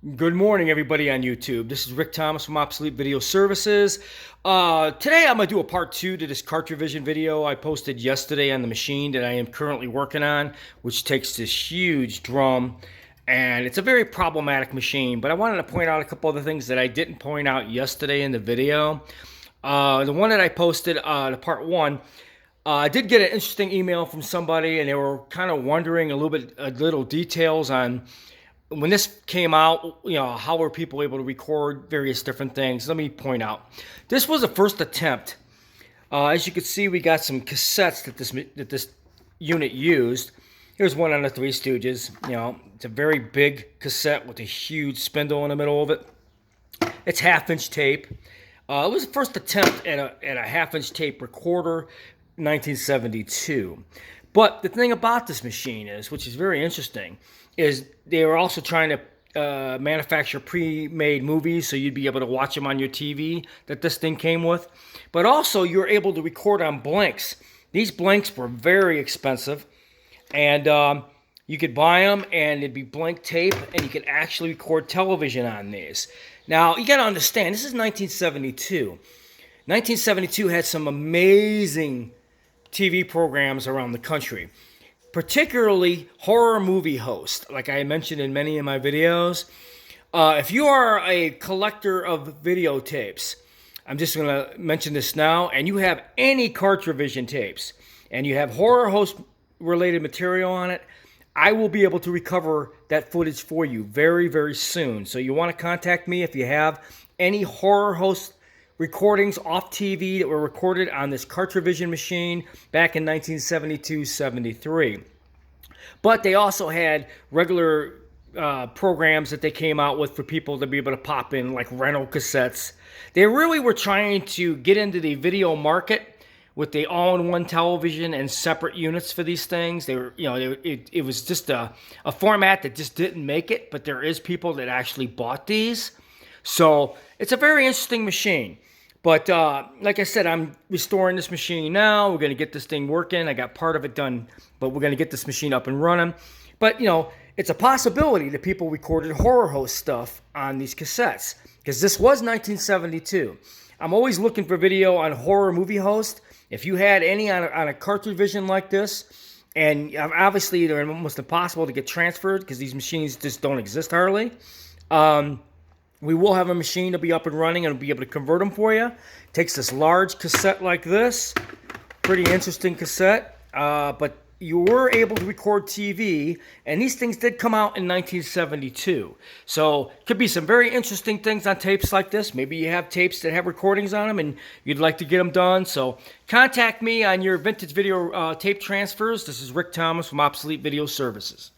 Good morning, everybody on YouTube. This is Rick Thomas from Obsolete Video Services. Today I'm going to do a part 2 to this Cartrivision video I posted yesterday on the machine that I am currently working on, which takes this huge drum, and it's a very problematic machine, but I wanted to point out a couple of the things that I didn't point out yesterday in the video. The one that I posted, the part 1, I did get an interesting email from somebody, and they were kind of wondering a little details on when this came out, how were people able to record various different things. Let me point out, this was the first attempt. As you can see, we got some cassettes that this unit used. Here's one on the Three Stooges. It's a very big cassette with a huge spindle in the middle of it. It's half-inch tape. It was the first attempt at a half-inch tape recorder, 1972. But the thing about this machine is, which is very interesting, is they were also trying to manufacture pre-made movies, so you'd be able to watch them on your TV that this thing came with. But also, you're able to record on blanks. These blanks were very expensive, and you could buy them, and it'd be blank tape, and you could actually record television on these. Now, you got to understand, this is 1972. 1972 had some amazing TV programs around the country, particularly horror movie hosts, like I mentioned in many of my videos. If you are a collector of videotapes, I'm just going to mention this now, and you have any Cartrivision tapes, and you have horror host related material on it, I will be able to recover that footage for you very, very soon. So you want to contact me if you have any horror host recordings off TV that were recorded on this Cartrivision machine back in 1972-73. But they also had regular programs that they came out with for people to be able to pop in, like rental cassettes. They really were trying to get into the video market with the all-in-one television and separate units for these things. They were, it was just a format that just didn't make it, but there is people that actually bought these. So it's a very interesting machine. But like I said, I'm restoring this machine now. We're going to get this thing working. I got part of it done, but we're going to get this machine up and running. But, it's a possibility that people recorded horror host stuff on these cassettes, because this was 1972. I'm always looking for video on horror movie host. If you had any on a Cartrivision like this, and obviously they're almost impossible to get transferred because these machines just don't exist hardly. We will have a machine to be up and running and be able to convert them for you. Takes this large cassette like this. Pretty interesting cassette. But you were able to record TV, and these things did come out in 1972. So could be some very interesting things on tapes like this. Maybe you have tapes that have recordings on them and you'd like to get them done. So contact me on your vintage video tape transfers. This is Rick Thomas from Obsolete Video Services.